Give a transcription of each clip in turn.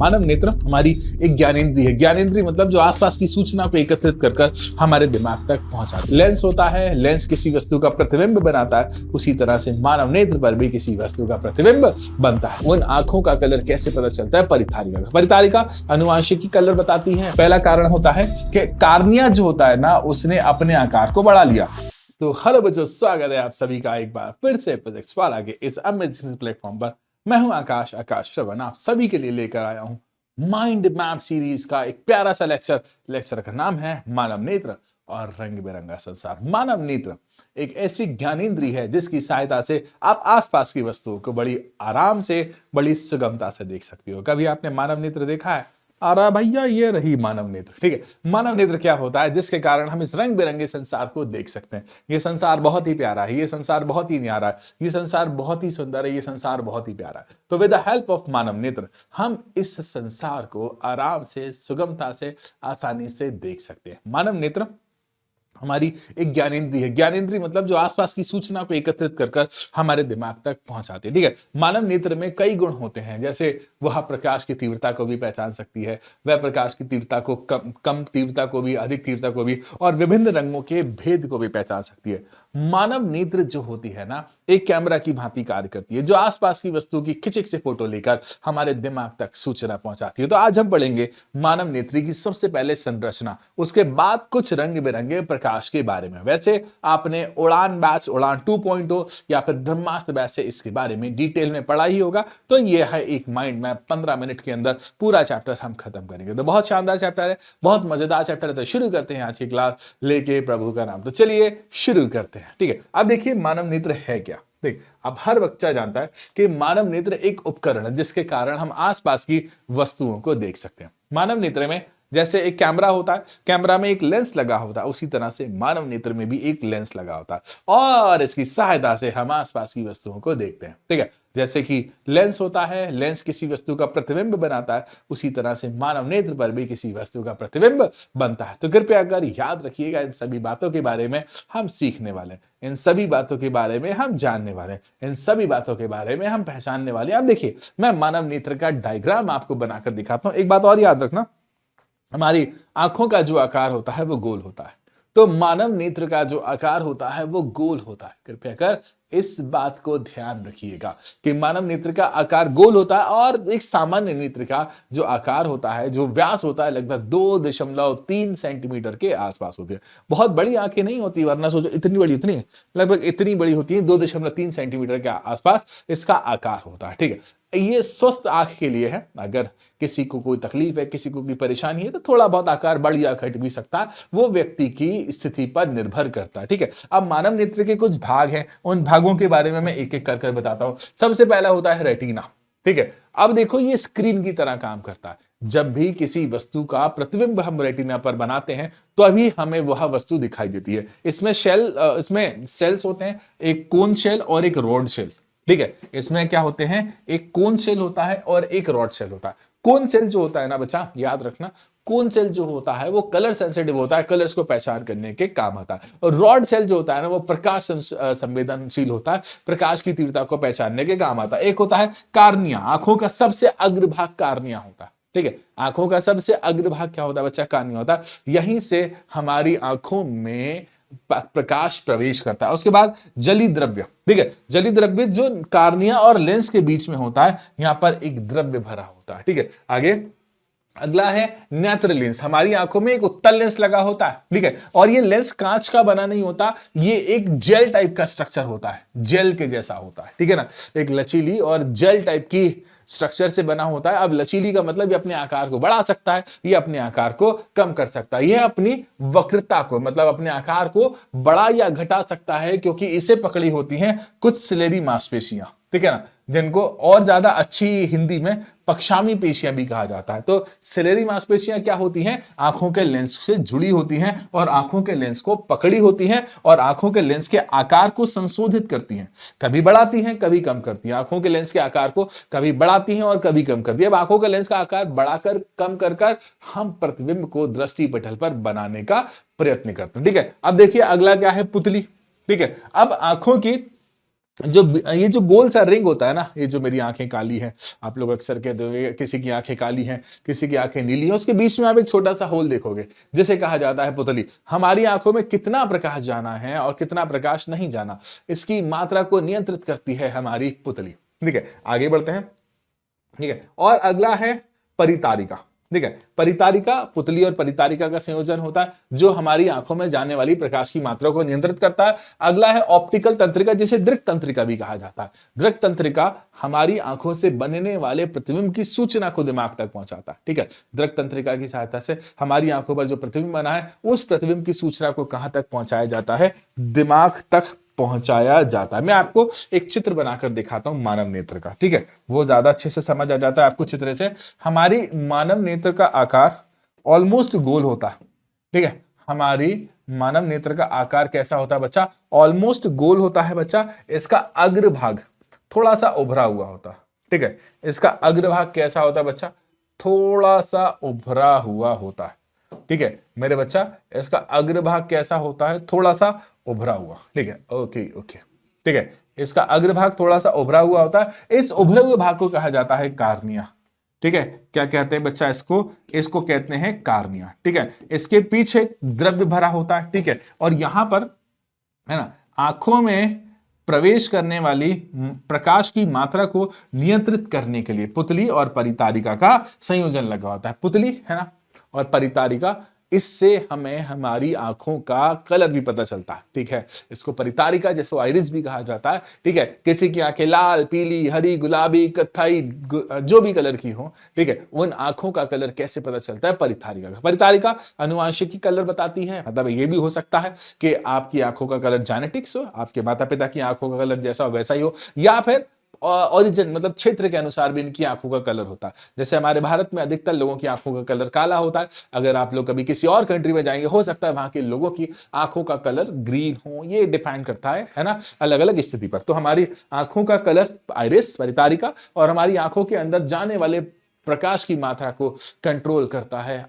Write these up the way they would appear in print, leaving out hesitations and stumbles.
मानव नेत्र हमारी एक ज्ञानेंद्रिय है। ज्ञानेंद्रिय मतलब जो आसपास की सूचना को एकत्रित कर हमारे दिमाग तक पहुंचाता है। लेंस होता है, लेंस किसी वस्तु का प्रतिबिंब बनाता है, उसी तरह से मानव नेत्र पर भी किसी वस्तु का प्रतिबिंब बनता है। उन आंखों का कलर कैसे पता चलता है? परिधारिका। परिधारिका अनुवांशिकी कलर बताती है। पहला कारण होता है कि कार्निया जो होता है ना, उसने अपने आकार को बढ़ा लिया। तो हेलो बच्चों, स्वागत है आप सभी का एक बार फिर से फिजिक्स वाला के इस अमेजिंग प्लेटफॉर्म पर। मैं हूं आकाश श्रवण, आप सभी के लिए लेकर आया हूं माइंड मैप सीरीज का एक प्यारा सा लेक्चर का नाम है मानव नेत्र और रंग बिरंगा संसार। मानव नेत्र एक ऐसी ज्ञानेंद्रिय है जिसकी सहायता से आप आसपास की वस्तुओं को बड़ी आराम से, बड़ी सुगमता से देख सकते हो। कभी आपने मानव नेत्र देखा है? अरे भैया, ये रही मानव नेत्र। ठीक है, मानव नेत्र क्या होता है? जिसके कारण हम इस रंग बिरंगे संसार को देख सकते हैं। ये संसार बहुत ही प्यारा है, ये संसार बहुत ही न्यारा है, ये संसार बहुत ही सुंदर है, ये संसार बहुत ही प्यारा है। तो विद द हेल्प ऑफ मानव नेत्र हम इस संसार को आराम से, सुगमता से, आसानी से देख सकते हैं। मानव नेत्र हमारी एक ज्ञानेंद्रिय है। ज्ञानेंद्रिय मतलब जो आसपास की सूचना को एकत्रित कर हमारे दिमाग तक पहुंचाते हैं। ठीक है, मानव नेत्र में कई गुण होते हैं, जैसे वह प्रकाश की तीव्रता को भी पहचान सकती है, वह प्रकाश की तीव्रता को कम तीव्रता को भी, अधिक तीव्रता को भी, और विभिन्न रंगों के भेद को भी पहचान सकती है। मानव नेत्र जो होती है ना, एक कैमरा की भांति कार्य करती है, जो आसपास की वस्तु की खिचक से फोटो लेकर हमारे दिमाग तक सूचना पहुंचाती है। तो आज हम पढ़ेंगे मानव नेत्र की सबसे पहले संरचना, उसके बाद कुछ रंग बिरंगे प्रकाश के बारे में। वैसे आपने उड़ान 2.0 या फिर ब्रह्मास्त्र बैच से इसके बारे में डिटेल में पढ़ा ही होगा। तो ये है एक माइंड मैप, 15 मिनट के अंदर पूरा चैप्टर हम खत्म करेंगे। तो बहुत शानदार चैप्टर है, बहुत मजेदार चैप्टर है। तो शुरू करते हैं आज की क्लास लेके प्रभु का नाम। तो चलिए शुरू करते हैं। ठीक है, अब देखिए मानव नेत्र है क्या। देख, अब हर बच्चा जानता है कि मानव नेत्र एक उपकरण है जिसके कारण हम आसपास की वस्तुओं को देख सकते हैं। मानव नेत्र में जैसे एक कैमरा होता है, कैमरा में एक लेंस लगा होता है, उसी तरह से मानव नेत्र में भी एक लेंस लगा होता है और इसकी सहायता से हम आसपास की वस्तुओं को देखते हैं। ठीक है, जैसे कि लेंस होता है, लेंस किसी वस्तु का प्रतिबिंब बनाता है, उसी तरह से मानव नेत्र पर भी किसी वस्तु का प्रतिबिंब बनता है। तो कृपया अगर याद रखिएगा, इन सभी बातों के बारे में हम सीखने वाले हैं, इन सभी बातों के बारे में हम जानने वाले हैं, इन सभी बातों के बारे में हम पहचानने वाले हैं। अब देखिए, मैं मानव नेत्र का डायग्राम आपको बनाकर दिखाता हूं। एक बात और याद रखना, हमारी आंखों का जो आकार होता है वो गोल होता है, तो मानव नेत्र का जो आकार होता है वो गोल होता है। कृपया कर इस बात को ध्यान रखिएगा कि मानव नेत्र का आकार गोल होता है और एक सामान्य नेत्र का जो आकार होता है, जो व्यास होता है, लगभग 2.3 सेंटीमीटर के आसपास होती है। बहुत बड़ी आंखें नहीं होती, वरना सोचो इतनी बड़ी, इतनी लगभग इतनी बड़ी होती है, 2.3 सेंटीमीटर के आसपास इसका आकार होता है। ठीक है, ये स्वस्थ आंख के लिए है। अगर किसी को कोई तकलीफ है, किसी को कोई परेशानी है, तो थोड़ा बहुत आकार बढ़ या घट भी सकता है, वो व्यक्ति की स्थिति पर निर्भर करता है। ठीक है, अब मानव नेत्र के कुछ भाग हैं, उन भागों के बारे में मैं एक एक कर बताता हूं। सबसे पहला होता है रेटिना। ठीक है, अब देखो ये स्क्रीन की तरह काम करता है। जब भी किसी वस्तु का प्रतिबिंब हम रेटिना पर बनाते हैं तो अभी हमें वह वस्तु दिखाई देती है। इसमें सेल्स होते हैं, एक कोन शेल और एक रॉड शेल। ठीक है, इसमें क्या होते हैं, एक कोन शेल होता है और एक रॉड शेल होता है। कोन शेल जो होता है ना बच्चा, याद रखना, कोन सेल जो होता है वो कलर सेंसिटिव होता है, कलर्स को पहचान करने के काम आता है। और रॉड सेल जो होता है ना, वो प्रकाश संवेदनशील होता है, प्रकाश की तीव्रता को पहचानने के काम आता है। एक होता है कार्निया, आंखों का सबसे अग्रभाग कार्निया होता है। ठीक है, आंखों का सबसे अग्रभाग क्या होता है बच्चा? कार्निया होता है। यहीं से हमारी आंखों में प्रकाश प्रवेश करता है। उसके बाद जली द्रव्य। ठीक है, जली द्रव्य जो कार्निया और लेंस के बीच में होता है, यहां पर एक द्रव्य भरा होता है। ठीक है, आगे अगला है नेत्र लेंस। हमारी आंखों में एक उत्तल लेंस लगा होता है। ठीक है, और ये लेंस कांच का बना नहीं होता, ये एक जेल टाइप का स्ट्रक्चर होता है, जेल के जैसा होता है। ठीक है ना, एक लचीली और जेल टाइप की स्ट्रक्चर से बना होता है। अब लचीली का मतलब ये अपने आकार को बढ़ा सकता है, ये अपने आकार को कम कर सकता है, ये अपनी वक्रता को मतलब अपने आकार को बढ़ा या घटा सकता है, क्योंकि इसे पकड़ी होती हैं कुछ सिलेरी मांसपेशियां। ठीक है ना, जिनको और ज्यादा अच्छी हिंदी में पक्षामी पेशियां भी कहा जाता है। तो सिलेरी मांसपेशियां क्या होती हैं? आंखों के लेंस से जुड़ी होती हैं और आंखों के लेंस को पकड़ी होती हैं और आंखों के लेंस के आकार को संशोधित करती हैं, कभी बढ़ाती हैं कभी कम करती हैं। आंखों के लेंस के आकार को कभी बढ़ाती हैं और कभी कम करती है। अब आंखों के लेंस का आकार बढ़ाकर कम कर हम प्रतिबिंब को दृष्टि पटल पर बनाने का प्रयत्न करते हैं। ठीक है, अब देखिए अगला क्या है? पुतली। ठीक है, अब आंखों की ये जो गोल सा रिंग होता है ना, ये जो मेरी आंखें काली हैं, आप लोग अक्सर कहते होंगे किसी की आंखें काली हैं, किसी की आंखें नीली हैं, उसके बीच में आप एक छोटा सा होल देखोगे जिसे कहा जाता है पुतली। हमारी आंखों में कितना प्रकाश जाना है और कितना प्रकाश नहीं जाना, इसकी मात्रा को नियंत्रित करती है हमारी पुतली। ठीक है, आगे बढ़ते हैं। ठीक है, और अगला है परितारिका। ठीक है, परितारिका पुतली और परितारिका का संयोजन होता है जो हमारी आंखों में जाने वाली प्रकाश की मात्रा को नियंत्रित करता है। अगला है ऑप्टिकल तंत्रिका, जिसे दृक् तंत्रिका भी कहा जाता है। दृक् तंत्रिका हमारी आंखों से बनने वाले प्रतिबिंब की सूचना को दिमाग तक पहुंचाता है। ठीक है, दृक् तंत्रिका की सहायता से हमारी आंखों पर जो प्रतिबिंब बना है उस प्रतिबिंब की सूचना को कहां तक पहुंचाया जाता है, दिमाग तक पहुंचाया जाता है। मैं आपको एक चित्र बनाकर दिखाता हूं मानव नेत्र का। ठीक है, वो ज्यादा अच्छे से समझ आ जाता है आपको चित्र से। हमारी मानव नेत्र का आकार ऑलमोस्ट गोल होता है। ठीक है, हमारी मानव नेत्र का आकार कैसा होता है बच्चा, ऑलमोस्ट गोल होता है बच्चा। इसका अग्रभाग थोड़ा सा उभरा हुआ होता है। ठीक है, इसका अग्रभाग कैसा होता है बच्चा, थोड़ा सा उभरा हुआ होता है। ठीक है मेरे बच्चा, इसका अग्रभाग कैसा होता है, थोड़ा सा उभरा हुआ। ठीक है, ओके ओके। ठीक है, इसका अग्रभाग थोड़ा सा उभरा हुआ होता है। इस उभरे हुए भाग को कहा जाता है कार्निया। ठीक है, क्या कहते हैं बच्चा इसको कहते हैं कार्निया। ठीक है, इसके पीछे द्रव्य भरा होता है। ठीक है, और यहां पर है ना, आंखों में प्रवेश करने वाली प्रकाश की मात्रा को नियंत्रित करने के लिए पुतली और परितारिका का संयोजन लगा होता है। पुतली है ना और परितारिका, इससे हमें हमारी आंखों का कलर भी पता चलता है। ठीक है, इसको परितारिका जैसे आइरिस भी कहा जाता है। ठीक है, किसी की आंखें लाल, पीली, हरी, गुलाबी, कत्थई, जो भी कलर की हो, ठीक है, उन आंखों का कलर कैसे पता चलता है, परितारिका का। परितारिका अनुवांशिकी कलर बताती है। मतलब ये भी हो सकता है कि आपकी आंखों का कलर जेनेटिक्स हो, आपके माता पिता की आंखों का कलर जैसा हो वैसा ही हो, या फिर ओरिजिन मतलब क्षेत्र के अनुसार भी इनकी आंखों का कलर होता है। जैसे हमारे भारत में अधिकतर लोगों की आंखों का कलर काला होता है। अगर आप लोग कभी किसी और कंट्री में जाएंगे, हो सकता है वहां के लोगों की आंखों का कलर ग्रीन हो। ये डिपेंड करता है ना, अलग अलग स्थिति पर। तो हमारी आंखों का कलर आइरिस, परितारिका, और हमारी आंखों के अंदर जाने वाले प्रकाश की मात्रा को कंट्रोल करता है।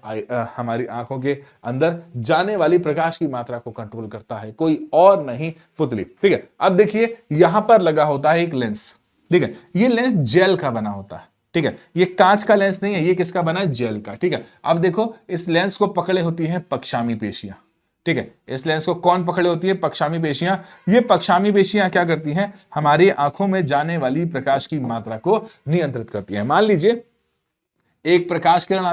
हमारी आंखों के अंदर जाने वाली प्रकाश की मात्रा को कंट्रोल करता है कोई और नहीं, पुतली। ठीक है, अब देखिए यहां पर लगा होता है एक लेंस। ठीक है, ये लेंस जेल का बना होता है। ठीक है, ये कांच का लेंस नहीं है, ये किसका बना है, जेल का। ठीक है, अब देखो इस लेंस को पकड़े होती हैं पक्षामी पेशियां। ठीक है, इस लेंस को कौन पकड़े होती है, पक्षामी पेशियां। ये पक्षामी पेशियां क्या करती हैं, हमारी आंखों में जाने वाली प्रकाश की मात्रा को नियंत्रित करती है। मान लीजिए एक प्रकाश किरण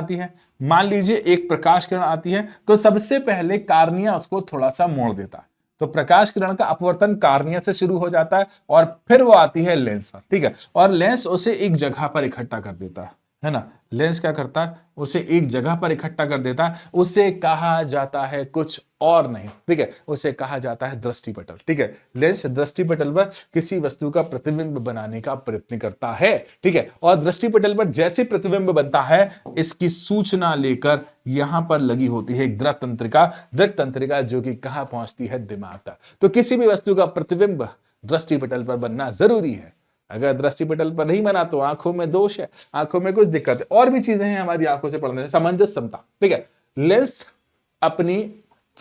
आती है, तो सबसे पहले कार्निया उसको थोड़ा सा मोड़ देता है। तो प्रकाश किरण का अपवर्तन कार्निया से शुरू हो जाता है और फिर वो आती है लेंस पर। ठीक है, और लेंस उसे एक जगह पर इकट्ठा कर देता है ना। लेंस क्या करता है, उसे एक जगह पर इकट्ठा कर देता है। उसे कहा जाता है कुछ और नहीं, ठीक है, उसे कहा जाता है दृष्टिपटल। ठीक है, लेंस दृष्टिपटल पर किसी वस्तु का प्रतिबिंब बनाने का प्रयत्न करता है। ठीक है, और दृष्टिपटल पर जैसे प्रतिबिंब बनता है, इसकी सूचना लेकर यहां पर लगी होती है एक दृक् तंत्रिका, जो कि कहां पहुंचती है, दिमाग तक। तो किसी भी वस्तु का प्रतिबिंब दृष्टिपटल पर बनना जरूरी है। अगर दृष्टिपटल पर नहीं बना तो आंखों में दोष है, आंखों में कुछ दिक्कत है। और भी चीजें हैं हमारी आंखों से पढ़ने से, सामंजस्य समता। ठीक है, लेंस अपनी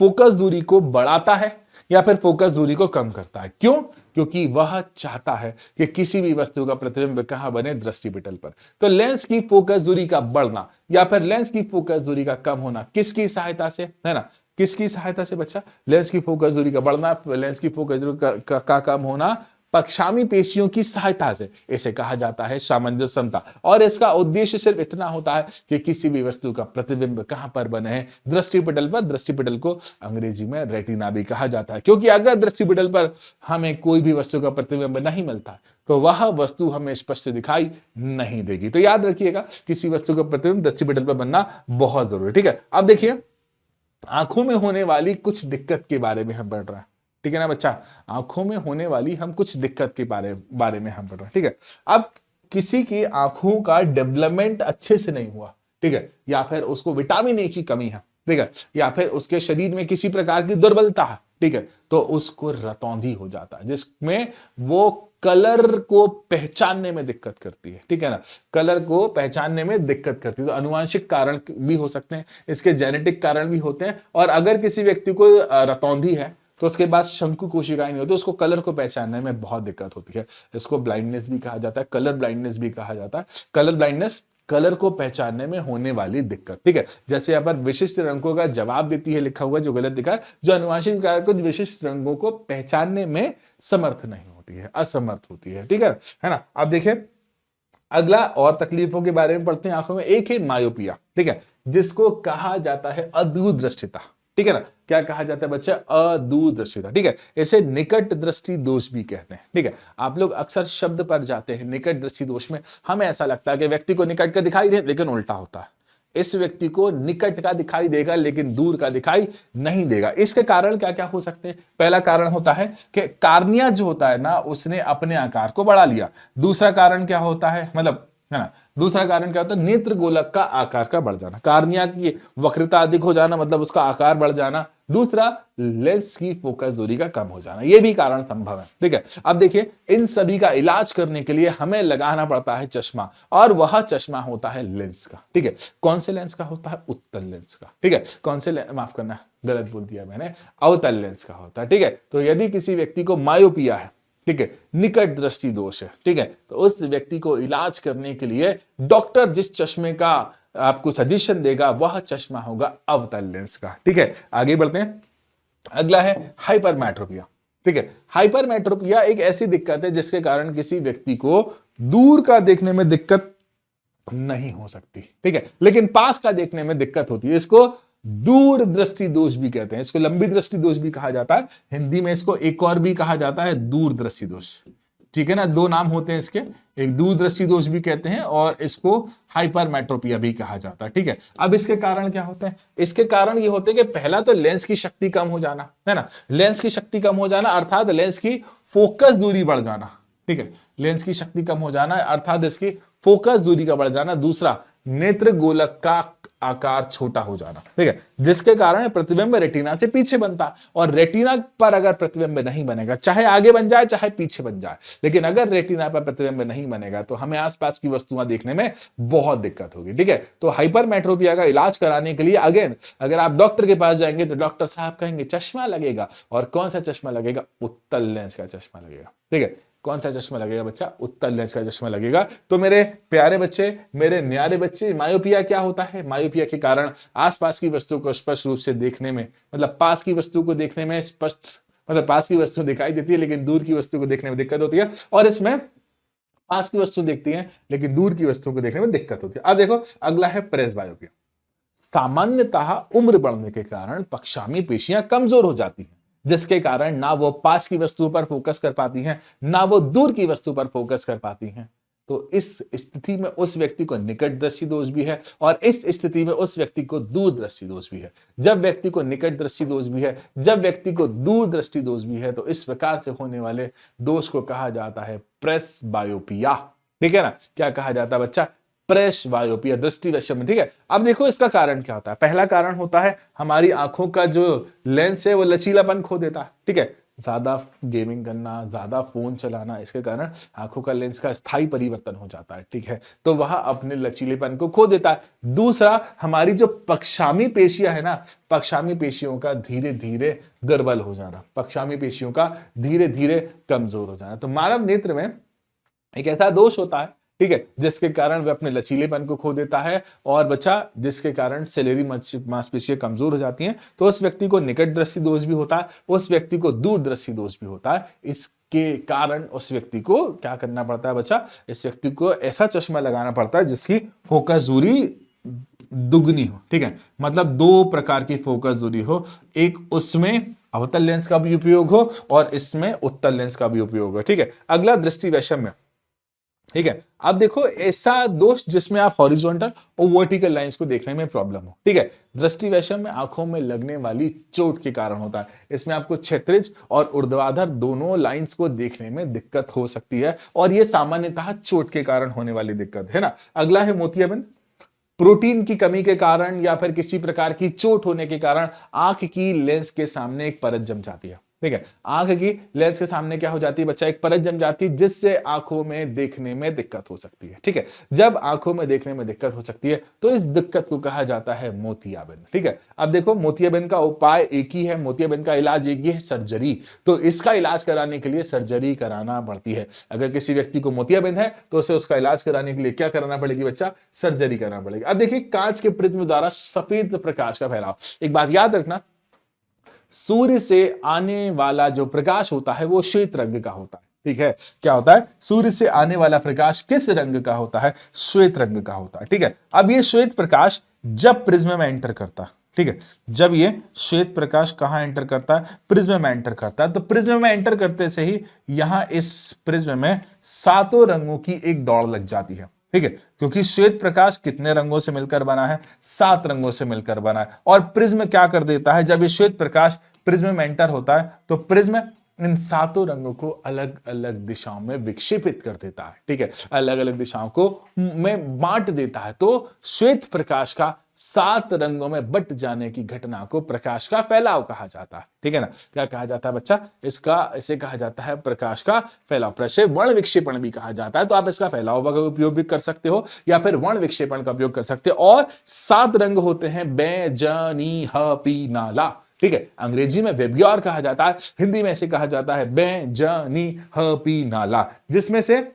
फोकस दूरी को बढ़ाता है या फिर फोकस दूरी को कम करता है। क्यों? क्योंकि वह चाहता है कि किसी भी वस्तु का प्रतिबिंब कहां बने, दृष्टिपटल पर। तो लेंस की फोकस दूरी का बढ़ना या फिर लेंस की फोकस दूरी का कम होना किसकी सहायता से, है ना, किसकी सहायता से बच्चा, लेंस की फोकस दूरी का बढ़ना, लेंस की फोकस दूरी का कम होना पक्षामी पेशियों की सहायता से। इसे कहा जाता है सामंजस्य समता। और इसका उद्देश्य सिर्फ इतना होता है कि किसी भी वस्तु का प्रतिबिंब कहां पर बने हैं, दृष्टिपटल पर। दृष्टिपटल को अंग्रेजी में रेटिना भी कहा जाता है, क्योंकि अगर दृष्टिपटल पर हमें कोई भी वस्तु का प्रतिबिंब नहीं मिलता तो वह वस्तु हमें स्पष्ट दिखाई नहीं देगी। तो याद रखिएगा, किसी वस्तु का प्रतिबिंब दृष्टिपटल पर बनना बहुत जरूरी है। ठीक है, अब देखिए आंखों में होने वाली कुछ दिक्कत के बारे में हम पढ़ रहे हैं। ठीक है ना बच्चा, आंखों में होने वाली हम कुछ दिक्कत के बारे में हम पढ़ रहे हैं। ठीक है, अब किसी की आंखों का डेवलपमेंट अच्छे से नहीं हुआ, ठीक है, या फिर उसको विटामिन ए की कमी है, ठीक है, या फिर उसके शरीर में किसी प्रकार की दुर्बलता है, ठीक है, तो उसको रतौंधी हो जाता है, जिसमें वो कलर को पहचानने में दिक्कत करती है। ठीक है ना, कलर को पहचानने में दिक्कत करती है। तो अनुवांशिक कारण भी हो सकते हैं, इसके जेनेटिक कारण भी होते हैं। और अगर किसी व्यक्ति को रतौंधी है तो उसके बाद शंकु कोशिकाएं नहीं होती, उसको कलर को पहचानने में बहुत दिक्कत होती है। इसको ब्लाइंडनेस भी कहा जाता है, कलर ब्लाइंडनेस भी कहा जाता है। कलर ब्लाइंडनेस, कलर को पहचानने में होने वाली दिक्कत, ठीक है। जैसे यहाँ पर विशिष्ट रंगों का जवाब देती है लिखा हुआ, जो गलत दिखा है, जो अनुवांशिक कारक कुछ विशिष्ट रंगों को पहचानने में समर्थ नहीं होती है, असमर्थ होती है, ठीक है ना। अब देखिए अगला और तकलीफों के बारे में पढ़ते हैं आंखों में। एक है मायोपिया, ठीक है, जिसको कहा जाता है अदूरदृष्टिता, ठीक है ना। क्या कहा जाता है बच्चा? अदूरदृष्टिता, ठीक है। इसे निकट दृष्टि दोष भी कहते हैं, ठीक है। आप लोग अक्सर शब्द पर जाते हैं निकट दृष्टि दोष में, हमें ऐसा लगता है कि व्यक्ति को निकट का दिखाई दे, लेकिन उल्टा होता है। इस व्यक्ति को निकट का दिखाई देगा लेकिन दूर का दिखाई नहीं देगा। इसके कारण क्या क्या हो सकते हैं? पहला कारण होता है कि कार्निया जो होता है ना, उसने अपने आकार को बढ़ा लिया। दूसरा कारण क्या होता है, मतलब है ना, दूसरा कारण क्या होता है? नेत्र गोलक का आकार का बढ़ जाना, कार्निया की वक्रता अधिक हो जाना, मतलब उसका आकार बढ़ जाना। दूसरा, लेंस की फोकस दूरी का कम हो जाना, यह भी कारण संभव है, ठीक है। अब देखिए इन सभी का इलाज करने के लिए हमें लगाना पड़ता है चश्मा, और वह चश्मा होता है लेंस का, ठीक है। कौन से लेंस का होता है? उत्तल लेंस का, ठीक है। कौन से माफ करना, गलत बोल दिया मैंने, अवतल लेंस का होता है, ठीक है। तो यदि किसी व्यक्ति को मायोपिया है, ठीक है, निकट दृष्टि दोष है, ठीक है, तो उस व्यक्ति को इलाज करने के लिए डॉक्टर जिस चश्मे का आपको सजेशन देगा वह चश्मा होगा अवतल लेंस का, ठीक है। आगे बढ़ते हैं। अगला है हाइपरमेट्रोपिया, ठीक है। हाइपरमेट्रोपिया एक ऐसी दिक्कत है जिसके कारण किसी व्यक्ति को दूर का देखने में दिक्कत नहीं हो सकती, ठीक है, लेकिन पास का देखने में दिक्कत होती है। इसको दूर दृष्टि दोष भी कहते हैं, इसको लंबी दृष्टि दोष भी कहा जाता है। हिंदी में इसको एक और भी कहा जाता है दूर दृष्टि दोष, ठीक है ना। दो नाम होते हैं इसके, एक दूर दृष्टि दोष भी कहते हैं और इसको हाइपरमेट्रोपिया भी कहा जाता है, ठीक है। अब इसके कारण क्या होते हैं? इसके कारण ये होते हैं कि पहला तो लेंस की शक्ति कम हो जाना, है ना। लेंस की शक्ति कम हो जाना अर्थात लेंस की फोकस दूरी बढ़ जाना, ठीक है। लेंस की शक्ति कम हो जाना अर्थात इसकी फोकस दूरी का बढ़ जाना। दूसरा, नेत्र गोलक का आकार छोटा हो जाना, ठीक है, जिसके कारण प्रतिबिंब रेटिना से पीछे बनता है। और रेटिना पर अगर प्रतिबिंब नहीं बनेगा, चाहे आगे बन जाए चाहे पीछे बन जाए, लेकिन अगर रेटिना पर प्रतिबिंब नहीं बनेगा तो हमें आसपास की वस्तुएं देखने में बहुत दिक्कत होगी, ठीक है। तो हाइपरमेट्रोपिया का इलाज कराने के लिए अगेन अगर आप डॉक्टर के पास जाएंगे तो डॉक्टर साहब कहेंगे चश्मा लगेगा। और कौन सा चश्मा लगेगा? उत्तल लेंस का चश्मा लगेगा, ठीक है। कौन सा चश्मा लगेगा बच्चा? उत्तल लेंस का चश्मा लगेगा। तो मेरे प्यारे बच्चे, मेरे न्यारे बच्चे, मायोपिया क्या होता है? मायोपिया के कारण आसपास की वस्तु को स्पष्ट रूप से देखने में, मतलब पास की वस्तु को देखने में स्पष्ट, मतलब पास की वस्तु दिखाई देती है लेकिन दूर की वस्तु को देखने में दिक्कत होती है। और इसमें पास की वस्तु देखती है लेकिन दूर की वस्तु को देखने में दिक्कत होती है। अब देखो अगला है प्रेसबायोपिया। सामान्यतः उम्र बढ़ने के कारण पक्षामी पेशियां कमजोर हो जाती हैं, जिसके कारण ना वो पास की वस्तु पर फोकस कर पाती हैं, ना वो दूर की वस्तु पर फोकस कर पाती हैं। तो इस स्थिति में उस व्यक्ति को निकट दृष्टि दोष भी है और इस स्थिति में उस व्यक्ति को दूर दृष्टि दोष भी है। जब व्यक्ति को निकट दृष्टि दोष भी है, जब व्यक्ति को दूर दृष्टि दोष भी है, तो इस प्रकार से होने वाले दोष को कहा जाता है प्रेसबायोपिया, ठीक है ना। क्या कहा जाता है बच्चा? प्रेसबायोपिया, दृष्टि वैषम्य, ठीक है। अब देखो इसका कारण क्या होता है। पहला कारण होता है हमारी आंखों का जो लेंस है वो लचीलापन खो देता है, ठीक है। ज्यादा गेमिंग करना, ज्यादा फोन चलाना, इसके कारण आंखों का लेंस का स्थायी परिवर्तन हो जाता है, ठीक है। तो वह अपने लचीलेपन को खो देता है। दूसरा, हमारी जो पक्षामी पेशियां है ना, पक्षामी पेशियों का धीरे धीरे दुर्बल हो जाना, पक्षामी पेशियों का धीरे धीरे कमजोर हो जाना। तो मानव नेत्र में एक ऐसा दोष होता है, ठीक है, जिसके कारण वह अपने लचीलेपन को खो देता है और बच्चा जिसके कारण सेलेरी मांसपेशियां कमजोर हो जाती हैं। तो उस व्यक्ति को निकट दृष्टि दोष भी होता है, उस व्यक्ति को दूर दृष्टि दोष भी होता है। इसके कारण उस व्यक्ति को क्या करना पड़ता है बच्चा? इस व्यक्ति को ऐसा चश्मा लगाना पड़ता है जिसकी फोकस दूरी दुगनी हो, ठीक है, मतलब दो प्रकार की फोकस दूरी हो। एक उसमें अवतल लेंस का भी उपयोग हो और इसमें उत्तल लेंस का भी उपयोग हो, ठीक है। अगला दृष्टि वैषम्य, ठीक है। अब देखो ऐसा दोष जिसमें आप हॉरिजॉन्टल और वर्टिकल लाइंस को देखने में प्रॉब्लम हो, ठीक है। दृष्टि वैषम्य आंखों में लगने वाली चोट के कारण होता है। इसमें आपको क्षैतिज और ऊर्ध्वाधर दोनों लाइंस को देखने में दिक्कत हो सकती है और यह सामान्यतः चोट के कारण होने वाली दिक्कत है ना। अगला है मोतियाबिंद। प्रोटीन की कमी के कारण या फिर किसी प्रकार की चोट होने के कारण आंख की लेंस के सामने एक परत जम जाती है, ठीक है। आंख की लेंस के सामने क्या हो जाती है बच्चा, एक परत जम जाती है जिससे आंखों में देखने में दिक्कत हो सकती है। ठीक है, जब आंखों में देखने में दिक्कत हो सकती है तो इस दिक्कत को कहा जाता है मोतियाबिंद। ठीक है, अब देखो मोतियाबिंद का उपाय एक ही है, मोतियाबिंद का इलाज एक ही है, सर्जरी। तो इसका इलाज कराने के लिए सर्जरी कराना पड़ती है। अगर किसी व्यक्ति को मोतियाबिंद है तो उसे उसका इलाज कराने के लिए क्या कराना पड़ेगी बच्चा, सर्जरी कराना पड़ेगी। अब देखिए कांच के प्रिज्म द्वारा सफेद प्रकाश का फैलाव, एक बात याद रखना, सूर्य से आने वाला जो प्रकाश होता है वो श्वेत रंग का होता है। ठीक है, क्या होता है, सूर्य से आने वाला प्रकाश किस रंग का होता है, श्वेत रंग का होता है। ठीक है, अब ये श्वेत प्रकाश जब प्रिज्म में एंटर करता है, ठीक है, जब ये श्वेत प्रकाश कहां एंटर करता है, प्रिज्म में एंटर करता है, तो प्रिज्म में एंटर करते से ही यहां इस प्रिज्म में सातों रंगों की एक दौड़ लग जाती है। ठीक है, क्योंकि श्वेत प्रकाश कितने रंगों से मिलकर बना है, 7 रंगों से मिलकर बना है। और प्रिज्म क्या कर देता है, जब ये श्वेत प्रकाश प्रिज्म में एंटर होता है तो प्रिज्म इन सातों रंगों को अलग अलग दिशाओं में विक्षेपित कर देता है। ठीक है, अलग अलग दिशाओं को में बांट देता है। तो श्वेत प्रकाश का 7 रंगों में बट जाने की घटना को प्रकाश का फैलाव कहा जाता है। ठीक है ना, क्या कहा जाता है बच्चा, इसे कहा जाता है प्रकाश का फैलाव। प्रक्षेप वर्ण विक्षेपण भी कहा जाता है। तो आप इसका फैलाव का उपयोग भी कर सकते हो या फिर वर्ण विक्षेपण का उपयोग कर सकते हो। और 7 रंग होते हैं, बैजनी ह पी नाला। ठीक है, अंग्रेजी में वेबग्योर कहा जाता है, हिंदी में इसे कहा जाता है बैंगनी ह पी नाला, जिसमें से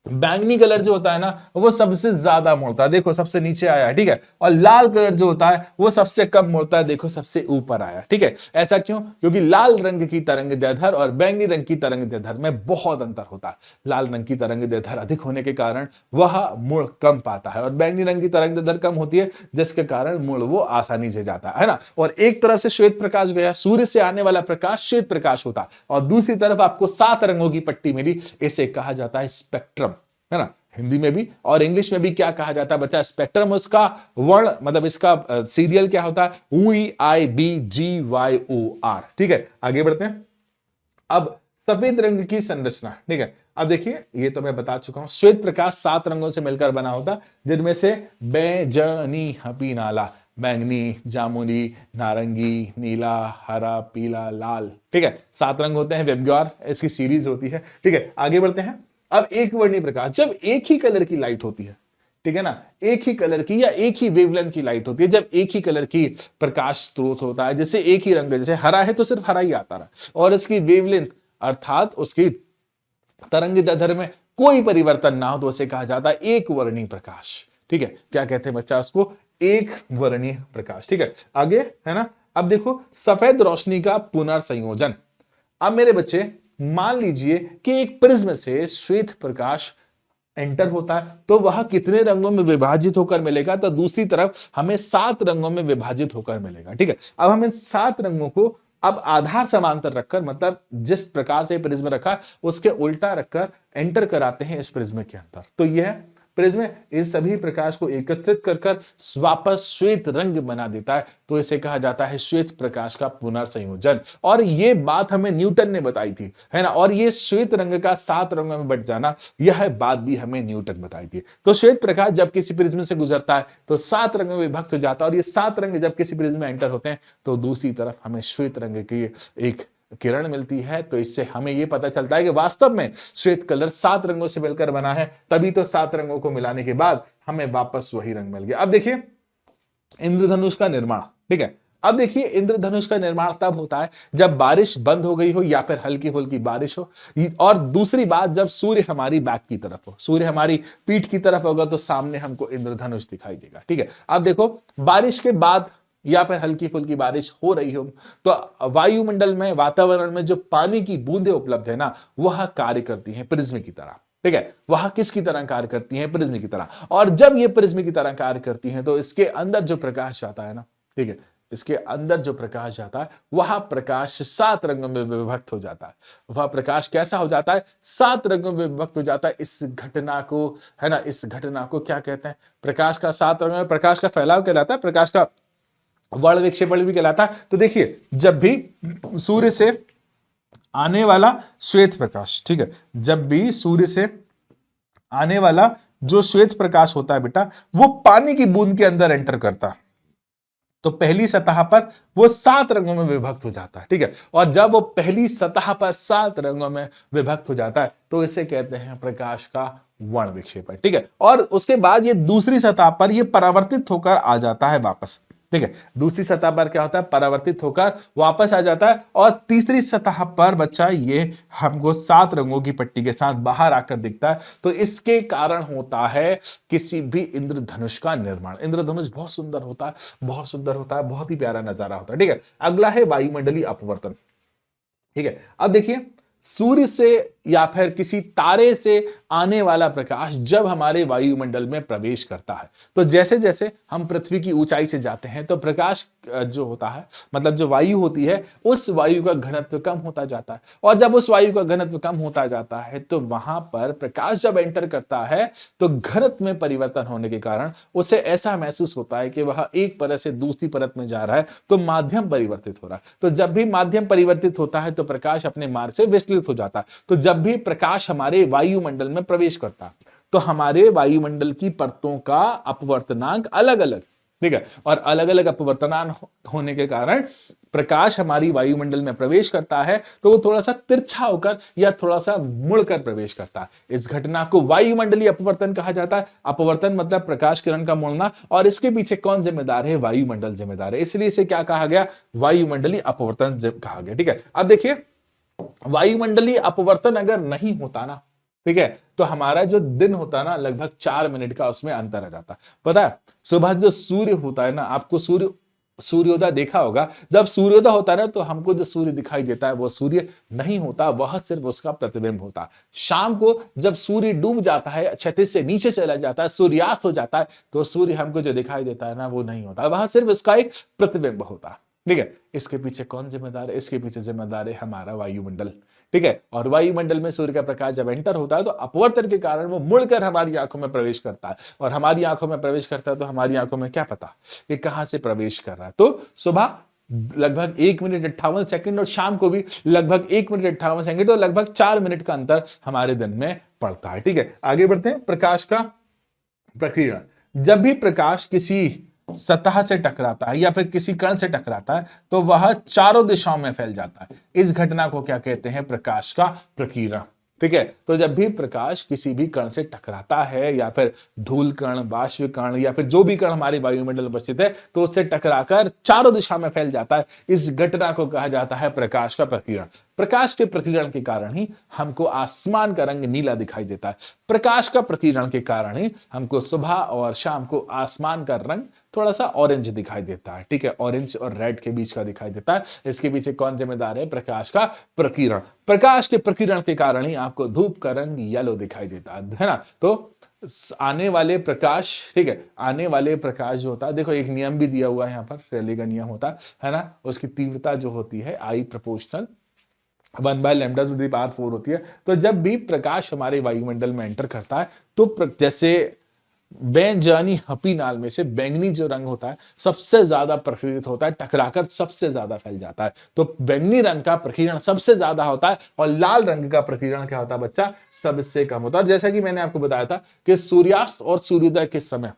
बैंगनी कलर जो होता है ना वो सबसे ज्यादा मुड़ता है, देखो सबसे नीचे आया है। ठीक है, और लाल कलर जो होता है वो सबसे कम मुड़ता है, देखो सबसे ऊपर आया। ठीक है, ऐसा क्यों, क्योंकि लाल रंग की तरंग दैर्ध्य और बैंगनी रंग की तरंग दैर्ध्य में बहुत अंतर होता है। लाल रंग की तरंग दैर्ध्य अधिक होने के कारण वह मुड़ कम पाता है, और बैंगनी रंग की तरंग दैर्ध्य कम होती है जिसके कारण मुड़ वो आसानी से जाता है ना। और एक तरफ से श्वेत प्रकाश गया, सूर्य से आने वाला प्रकाश श्वेत प्रकाश होता है, और दूसरी तरफ आपको 7 रंगों की पट्टी मिली, इसे कहा जाता है स्पेक्ट्रम, है ना। हिंदी में भी और इंग्लिश में भी क्या कहा जाता है बच्चा, स्पेक्ट्रम। उसका वर्ण मतलब इसका सीरियल क्या होता है, UIBGYOR। ठीक है, आगे बढ़ते हैं। अब सफेद रंग की संरचना, ठीक है, अब देखिए ये तो मैं बता चुका हूं, श्वेत प्रकाश 7 रंगों से मिलकर बना होता, जिनमें से बैजनी हपी नाला, बैंगनी, जामुनी, नारंगी, नीला, हरा, पीला, लाल। ठीक है, 7 रंग होते हैं, वेबग्योर इसकी सीरीज होती है। ठीक है, आगे बढ़ते हैं। अब एक वर्णीय प्रकाश, जब एक ही कलर की लाइट होती है, ठीक है ना, एक ही कलर की या एक ही वेवलेंथ की लाइट होती है, जब एक ही कलर की प्रकाश स्रोत होता है, जैसे एक ही रंग, जैसे हरा है तो सिर्फ हरा ही आता रहा, और इसकी वेवलेंथ अर्थात उसकी तरंग दैर्ध्य में कोई परिवर्तन ना हो, तो उसे कहा जाता है एक वर्णीय प्रकाश। ठीक है, क्या कहते हैं बच्चा उसको, एक वर्णीय प्रकाश। ठीक है, आगे है ना। अब देखो सफेद रोशनी का पुनर्संयोजन। अब मेरे बच्चे मान लीजिए कि एक प्रिज्म से श्वेत प्रकाश एंटर होता है, तो वह कितने रंगों में विभाजित होकर मिलेगा, तो दूसरी तरफ हमें 7 रंगों में विभाजित होकर मिलेगा। ठीक है, अब हम इन 7 रंगों को अब आधार समांतर रखकर, मतलब जिस प्रकार से प्रिज्म रखा उसके उल्टा रखकर एंटर कराते हैं इस प्रिज्म के अंदर, तो यह प्रिज्म इन सभी प्रकाश को एकत्रित कर वापस श्वेत रंग बना देता है, तो इसे कहा जाता है श्वेत प्रकाश का पुनर्संयोजन। और ये बात हमें न्यूटन ने बताई थी, है ना। और ये श्वेत रंग का 7 रंगों में बट जाना, यह बात भी हमें न्यूटन बताई थी। तो श्वेत प्रकाश जब किसी प्रिज्म से गुजरता है तो 7 रंगों में विभक्त हो जाता है, और ये 7 रंग जब किसी प्रिज्म में एंटर होते हैं तो दूसरी तरफ हमें श्वेत रंग की एक किरण मिलती है। तो इससे हमें यह पता चलता है कि वास्तव में श्वेत कलर 7 रंगों से मिलकर बना है, तभी तो 7 रंगों को मिलाने के बाद हमें वापस वही रंग मिल गया। अब देखिए इंद्रधनुष का निर्माण, ठीक है, अब देखिए इंद्रधनुष का निर्माण तब होता है जब बारिश बंद हो गई हो या फिर हल्की फुल्की बारिश हो, और दूसरी बात जब सूर्य हमारी बैक की तरफ हो, सूर्य हमारी पीठ की तरफ होगा तो सामने हमको इंद्रधनुष दिखाई देगा। ठीक है, अब देखो बारिश के बाद या फिर हल्की फुल्की बारिश हो रही हो तो वायुमंडल में, वातावरण में जो पानी की बूंदें उपलब्ध है ना, वह कार्य करती हैं प्रिज्म की तरह। ठीक है, वह किसकी तरह कार्य करती हैं, प्रिज्म की तरह। और जब ये प्रिज्म की तरह कार्य करती हैं तो इसके अंदर जो प्रकाश जाता है ना, ठीक है, इसके अंदर जो प्रकाश जाता है वह प्रकाश 7 रंगों में विभक्त हो जाता है। वह प्रकाश कैसा हो जाता है, 7 रंगों में विभक्त हो जाता है। इस घटना को, है ना, इस घटना को क्या कहते हैं, प्रकाश का 7 रंगों में प्रकाश का फैलाव कहलाता है, प्रकाश का वर्ण विक्षेपण भी कहलाता है। तो देखिए जब भी सूर्य से आने वाला श्वेत प्रकाश, ठीक है, जब भी सूर्य से आने वाला जो श्वेत प्रकाश होता है बेटा, वो पानी की बूंद के अंदर एंटर करता है, तो पहली सतह पर वो 7 रंगों में विभक्त हो जाता है, ठीक है। और जब वो पहली सतह पर 7 रंगों में विभक्त हो जाता है तो इसे कहते हैं प्रकाश का वर्ण विक्षेपण, ठीक है। और उसके बाद ये दूसरी सतह पर ये परावर्तित होकर आ जाता है वापस, ठीक है। दूसरी सतह पर क्या होता है, परावर्तित होकर वापस आ जाता है। और तीसरी सतह पर बच्चा ये हमको 7 रंगों की पट्टी के साथ बाहर आकर दिखता है। तो इसके कारण होता है किसी भी इंद्रधनुष का निर्माण। इंद्रधनुष बहुत सुंदर होता है, बहुत सुंदर होता है, बहुत ही प्यारा नजारा होता है, ठीक है। अगला है वायुमंडलीय अपवर्तन, ठीक है। अब देखिए, सूर्य से या फिर किसी तारे से आने वाला प्रकाश जब हमारे वायुमंडल में प्रवेश करता है, तो जैसे जैसे हम पृथ्वी की ऊंचाई से जाते हैं तो प्रकाश जो होता है, मतलब जो वायु होती है, उस वायु का घनत्व कम होता जाता है। और जब उस वायु का घनत्व कम होता जाता है तो वहां पर प्रकाश जब एंटर करता है तो घनत्व में परिवर्तन होने के कारण उसे ऐसा महसूस होता है कि वह एक परत से दूसरी परत में जा रहा है, तो माध्यम परिवर्तित हो रहा है। तो जब भी माध्यम परिवर्तित होता है तो प्रकाश अपने मार्ग से विचलित हो जाता है। तो जब भी प्रकाश हमारे वायुमंडल में प्रवेश करता है तो हमारे वायुमंडल की परतों का अपवर्तनांक अलग अलग, ठीक है। और अलग अलग अपवर्तनांक होने के कारण प्रकाश हमारी वायुमंडल में प्रवेश करता है तो वो थोड़ा सा तिरछा होकर या थोड़ा सा मुड़कर प्रवेश करता है। इस घटना को वायुमंडलीय अपवर्तन कहा जाता है। अपवर्तन मतलब प्रकाश किरण का मुड़ना, और इसके पीछे कौन जिम्मेदार है, वायुमंडल जिम्मेदार है। इसलिए इसे क्या कहा गया, वायुमंडलीय अपवर्तन कहा गया, ठीक है। अब देखिए, वायुमंडलीय अपवर्तन अगर नहीं होता ना, ठीक है, तो हमारा जो दिन होता ना लगभग 4 मिनट का उसमें अंतर आ जाता। पता है, सुबह जो सूर्य होता है ना, आपको सूर्योदय देखा होगा। जब सूर्योदय होता है ना तो हमको जो सूर्य दिखाई देता है वो सूर्य नहीं होता, वह सिर्फ उसका प्रतिबिंब होता। शाम को जब सूर्य डूब जाता है, क्षितिज से नीचे चला जाता है, सूर्यास्त हो जाता है, तो सूर्य हमको जो दिखाई देता है ना वो नहीं होता, वह सिर्फ उसका एक प्रतिबिंब होता, ठीक है। इसके पीछे कौन जिम्मेदार है, इसके पीछे जिम्मेदार है हमारा वायुमंडल, ठीक है। और वायुमंडल में सूर्य का प्रकाश जब एंटर होता है तो अपवर्तन के कारण वो मुड़कर हमारी आंखों में प्रवेश करता है। और हमारी आंखों में प्रवेश करता है तो हमारी आंखों में क्या पता कि कहां से प्रवेश कर रहा है। तो सुबह लगभग 1 मिनट 58 सेकंड और शाम को भी लगभग 1 मिनट 58 सेकंड, तो लगभग 4 मिनट का अंतर हमारे दिन में पड़ता है, ठीक है। आगे बढ़ते हैं, प्रकाश का प्रकीर्णन। जब भी प्रकाश किसी सतह से टकराता है या फिर किसी कण से टकराता है तो वह चारों दिशाओं में फैल जाता है। इस घटना को क्या कहते हैं, प्रकाश का प्रकीर्णन, ठीक है। तो जब भी प्रकाश किसी भी कण से टकराता है या फिर धूल कण, वाष्प कण या फिर जो भी कण हमारे वायुमंडल में उपस्थित है तो उससे टकराकर चारों दिशा में फैल जाता है। इस घटना को कहा जाता है प्रकाश का प्रकीर्णन। प्रकाश के प्रकीर्णन के कारण ही हमको आसमान का रंग नीला दिखाई देता है। प्रकाश का प्रकीर्णन के कारण ही हमको सुबह और शाम को आसमान का रंग थोड़ा सा ऑरेंज दिखाई देता है, ठीक है। ऑरेंज और रेड के बीच का दिखाई देता है। इसके पीछे कौन जिम्मेदार है, प्रकाश का प्रकीर्णन। प्रकाश के प्रकीर्णन के कारण ही आपको धूप का रंग येलो दिखाई देता है ना। तो आने वाले प्रकाश, ठीक है, आने वाले प्रकाश जो होता है, देखो एक नियम भी दिया हुआ है यहाँ पर, रैली का नियम होता है ना, उसकी तीव्रता जो होती है I प्रोपोर्शनल 1/λ⁴ होती है। तो जब भी प्रकाश हमारे वायुमंडल में एंटर करता है तो जैसे बैंगनी हपी नाल में से बैंगनी जो रंग होता है सबसे ज्यादा प्रकीर्णित होता है, टकराकर सबसे ज्यादा फैल जाता है। तो बैंगनी रंग का प्रकीर्णन सबसे ज्यादा होता है और लाल रंग का प्रकीर्णन क्या होता है बच्चा, सबसे कम होता है। जैसा कि मैंने आपको बताया था कि सूर्यास्त और सूर्योदय के समय,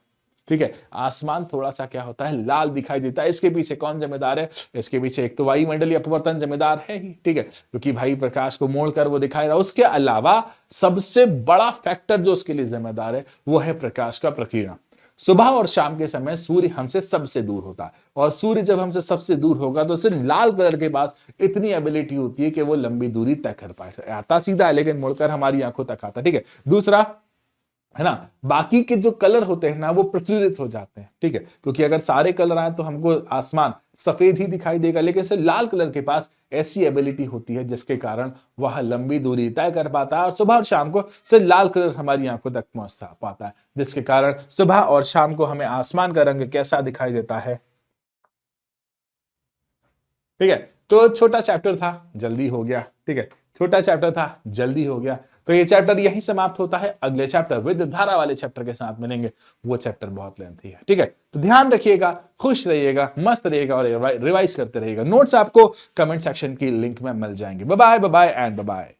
ठीक है, आसमान थोड़ा सा क्या होता है, लाल दिखाई देता है। इसके पीछे कौन जिम्मेदार है, इसके पीछे एक तो वायुमंडलीय अपवर्तन जिम्मेदार है ही, ठीक है, क्योंकि भाई प्रकाश को मोड़कर वो दिखाई रहा। उसके अलावा सबसे बड़ा फैक्टर जो उसके लिए जिम्मेदार है वो है प्रकाश का प्रकीर्णन। सुबह और शाम के समय सूर्य हमसे सबसे दूर होता है और सूर्य जब हमसे सबसे दूर होगा तो सिर्फ लाल कलर के पास इतनी एबिलिटी होती है कि वो लंबी दूरी तय कर पाए। आता सीधा है लेकिन मुड़कर हमारी आंखों तक आता, ठीक है। दूसरा है ना, बाकी के जो कलर होते हैं ना वो प्रकीर्णित हो जाते हैं, ठीक है, क्योंकि अगर सारे कलर आए तो हमको आसमान सफेद ही दिखाई देगा, लेकिन सिर्फ लाल कलर के पास ऐसी एबिलिटी होती है जिसके कारण वह लंबी दूरी तय कर पाता है और सुबह और शाम को सिर्फ लाल कलर हमारी आंखों तक पहुंच पाता है, जिसके कारण सुबह और शाम को हमें आसमान का रंग कैसा दिखाई देता है, ठीक है। तो छोटा चैप्टर था, जल्दी हो गया, ठीक है, छोटा चैप्टर था, जल्दी हो गया। तो ये चैप्टर यहीं समाप्त होता है। अगले चैप्टर विद्युत धारा वाले चैप्टर के साथ मिलेंगे, वो चैप्टर बहुत लेंथी है, ठीक है। तो ध्यान रखिएगा, खुश रहिएगा, मस्त रहिएगा और रिवाइज करते रहिएगा। नोट्स आपको कमेंट सेक्शन की लिंक में मिल जाएंगे। Bye bye and bye.